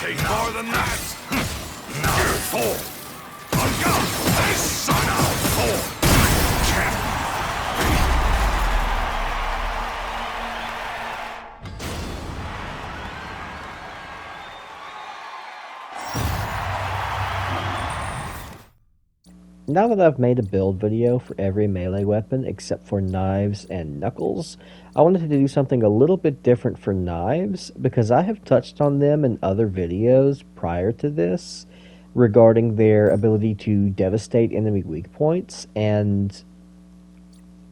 Take more than that! Fall! Son of fall! Now that I've made a build video for every melee weapon except for knives and knuckles, I wanted to do something a little bit different for knives because I have touched on them in other videos prior to this regarding their ability to devastate enemy weak points and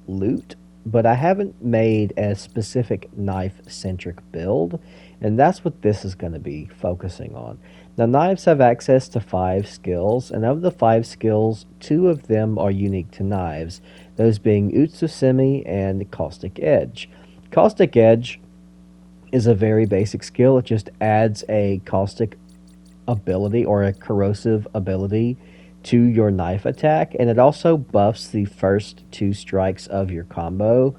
loot, but I haven't made a specific knife-centric build, and that's what this is going to be focusing on. Now, knives have access to 5 skills, and of the 5 skills, 2 of them are unique to knives, those being Utsusemi and Caustic Edge. Caustic Edge is a very basic skill. It just adds a caustic ability or a corrosive ability to your knife attack, and it also buffs the first 2 strikes of your combo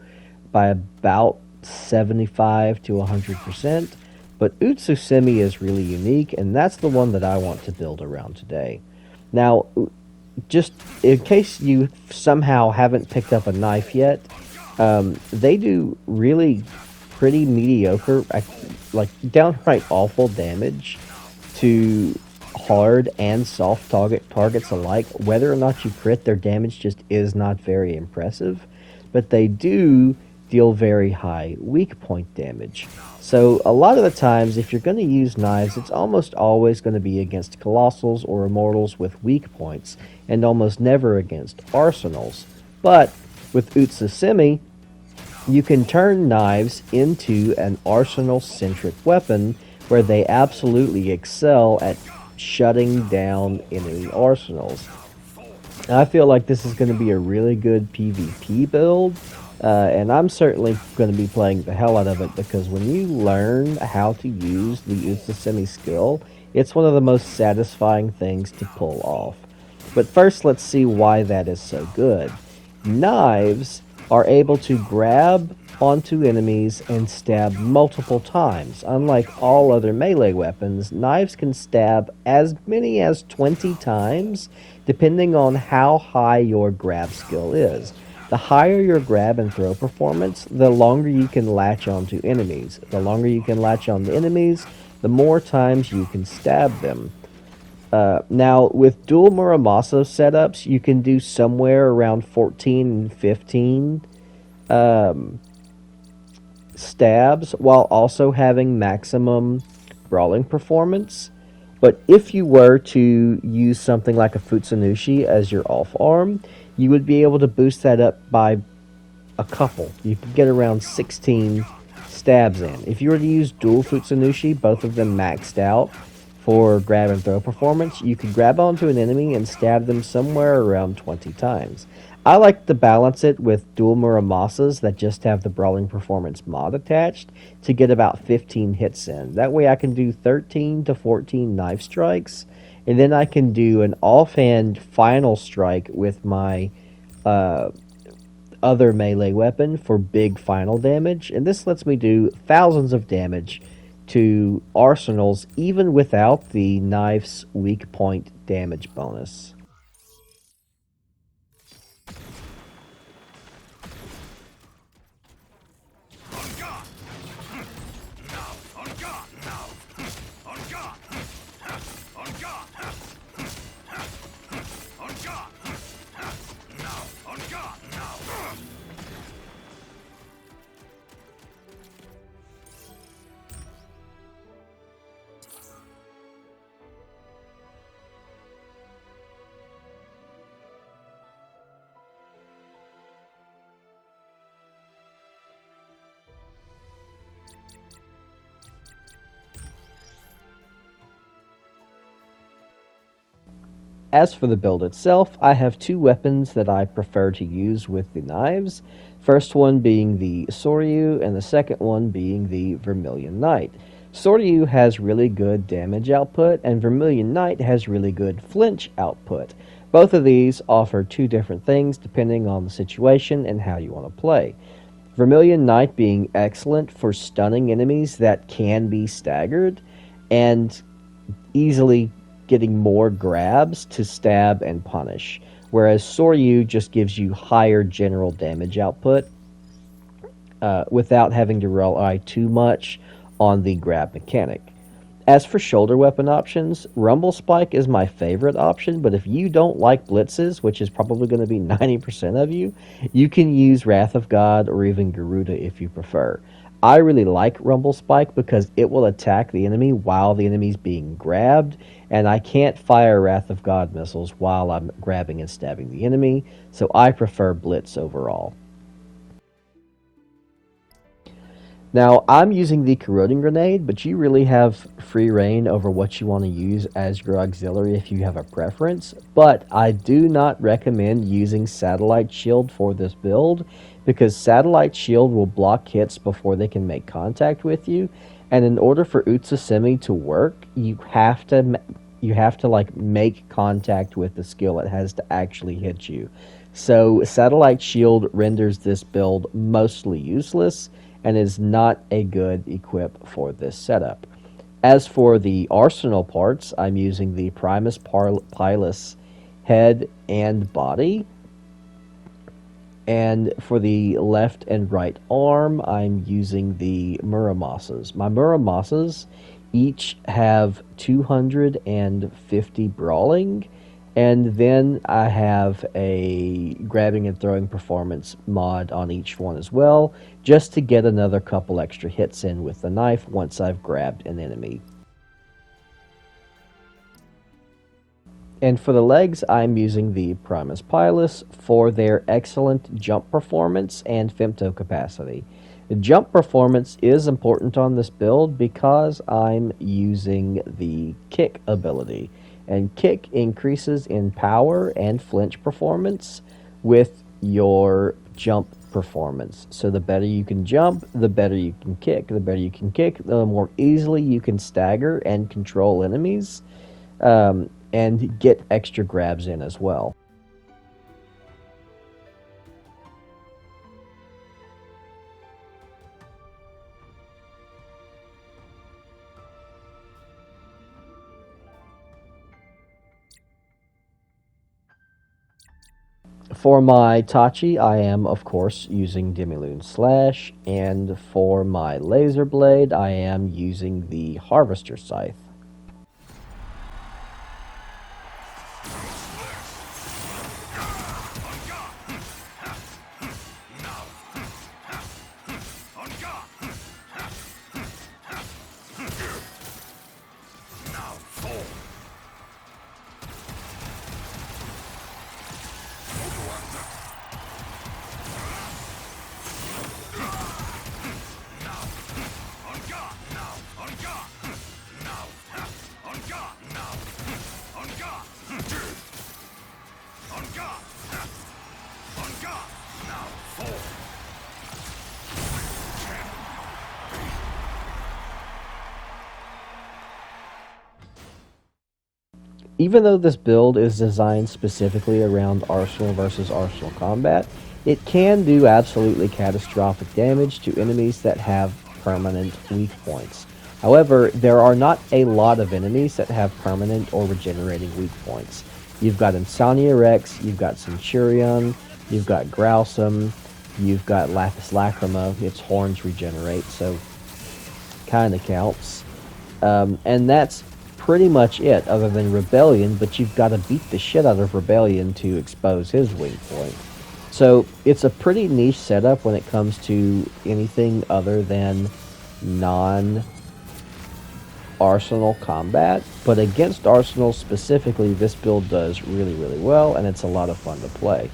by about 75 to 100%. But Utsusemi is really unique, and that's the one that I want to build around today. Now, just in case you somehow haven't picked up a knife yet, they do really pretty mediocre, like downright awful damage to hard and soft targets alike. Whether or not you crit, their damage just is not very impressive, but they do deal very high weak point damage. So a lot of the times, if you're going to use knives, it's almost always going to be against Colossals or Immortals with weak points, and almost never against Arsenals. But with Utsusemi, you can turn knives into an Arsenal-centric weapon where they absolutely excel at shutting down enemy Arsenals. I feel like this is going to be a really good PvP build. And I'm certainly going to be playing the hell out of it because when you learn how to use the Utsusemi skill, it's one of the most satisfying things to pull off. But first, let's see why that is so good. Knives are able to grab onto enemies and stab multiple times. Unlike all other melee weapons, knives can stab as many as 20 times, depending on how high your grab skill is. The higher your grab and throw performance, the longer you can latch onto enemies. The longer you can latch on the enemies, the more times you can stab them. Now, with dual Muramasa setups, you can do somewhere around 14 and 15 stabs, while also having maximum brawling performance. But if you were to use something like a Futsunushi as your off arm, you would be able to boost that up by a couple. You could get around 16 stabs in. If you were to use dual Futsunushi, both of them maxed out for grab and throw performance, you could grab onto an enemy and stab them somewhere around 20 times. I like to balance it with dual Muramasas that just have the brawling performance mod attached to get about 15 hits in. That way I can do 13 to 14 knife strikes, and then I can do an offhand final strike with my other melee weapon for big final damage. And this lets me do thousands of damage to arsenals even without the knife's weak point damage bonus. As for the build itself, I have 2 weapons that I prefer to use with the knives. First one being the Soryu, and the second one being the Vermilion Knight. Soryu has really good damage output, and Vermilion Knight has really good flinch output. Both of these offer 2 different things depending on the situation and how you want to play. Vermilion Knight being excellent for stunning enemies that can be staggered, and easily getting more grabs to stab and punish. Whereas Soryu just gives you higher general damage output without having to rely too much on the grab mechanic. As for shoulder weapon options, Rumble Spike is my favorite option, but if you don't like blitzes, which is probably going to be 90% of you, you can use Wrath of God or even Garuda if you prefer. I really like Rumble Spike because it will attack the enemy while the enemy's being grabbed, and I can't fire Wrath of God missiles while I'm grabbing and stabbing the enemy, so I prefer Blitz overall. Now, I'm using the corroding grenade, but you really have free reign over what you want to use as your auxiliary if you have a preference. But I do not recommend using satellite shield for this build because satellite shield will block hits before they can make contact with you. And in order for Utsasemi to work, you have to like make contact with the skill. It has to actually hit you. So satellite shield renders this build mostly useless and is not a good equip for this setup. As for the arsenal parts, I'm using the Primus Pilus head and body. And for the left and right arm, I'm using the Muramasas. My Muramasas each have 250 brawling, and then I have a grabbing and throwing performance mod on each one as well, just to get another couple extra hits in with the knife once I've grabbed an enemy. And for the legs, I'm using the Primus Pilus for their excellent jump performance and femto capacity. The jump performance is important on this build because I'm using the kick ability. And kick increases in power and flinch performance with your jump performance. So the better you can jump, the better you can kick. The better you can kick, the more easily you can stagger and control enemies, and get extra grabs in as well. For my Tachi, I am, of course, using Demiloon Slash, and for my Laser Blade, I am using the Harvester Scythe. Even though this build is designed specifically around Arsenal versus Arsenal combat, it can do absolutely catastrophic damage to enemies that have permanent weak points. However, there are not a lot of enemies that have permanent or regenerating weak points. You've got Insomnia Rex, you've got Centurion, you've got Growsome, you've got Lapis Lacrima. Its horns regenerate, so kind of counts. And that's pretty much it, other than Rebellion, but you've got to beat the shit out of Rebellion to expose his weak point. So it's a pretty niche setup when it comes to anything other than non-Arsenal combat, but against Arsenal specifically, this build does really, really well, and it's a lot of fun to play.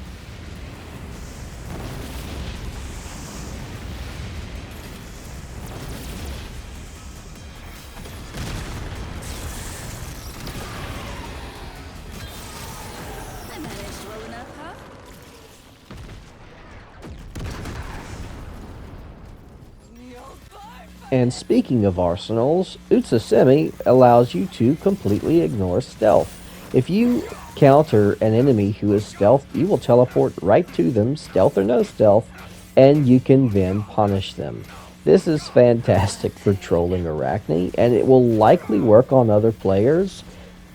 And speaking of arsenals, Utsasemi allows you to completely ignore stealth. If you counter an enemy who is stealth, you will teleport right to them, stealth or no stealth, and you can then punish them. This is fantastic for trolling Arachne, and it will likely work on other players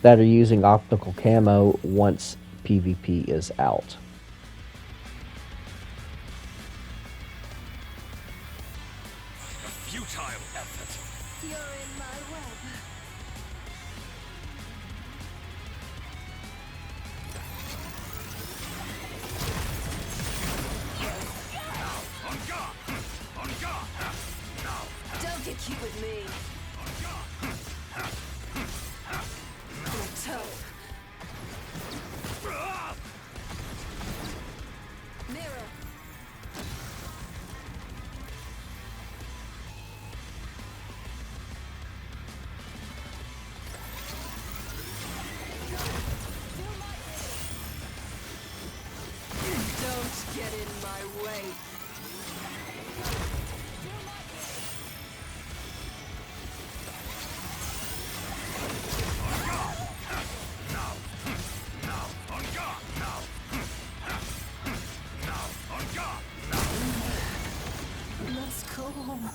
that are using optical camo once PvP is out. Futile effort. You're in my web. On guard! On guard! Now! Don't get cute with me. On guard! Toe. Mirror. Don't get in my way. Now! Now! On guard! Now! Now! On guard! Now! Let's go home.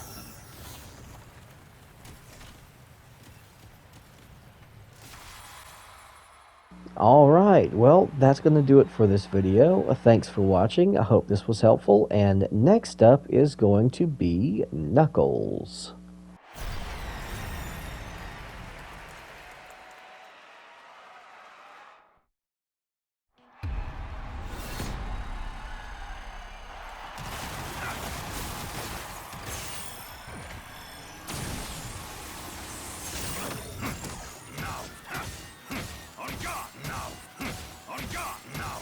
Alright, well, that's going to do it for this video. Thanks for watching. I hope this was helpful. And next up is going to be Knuckles. On guard! Now! On guard! Now!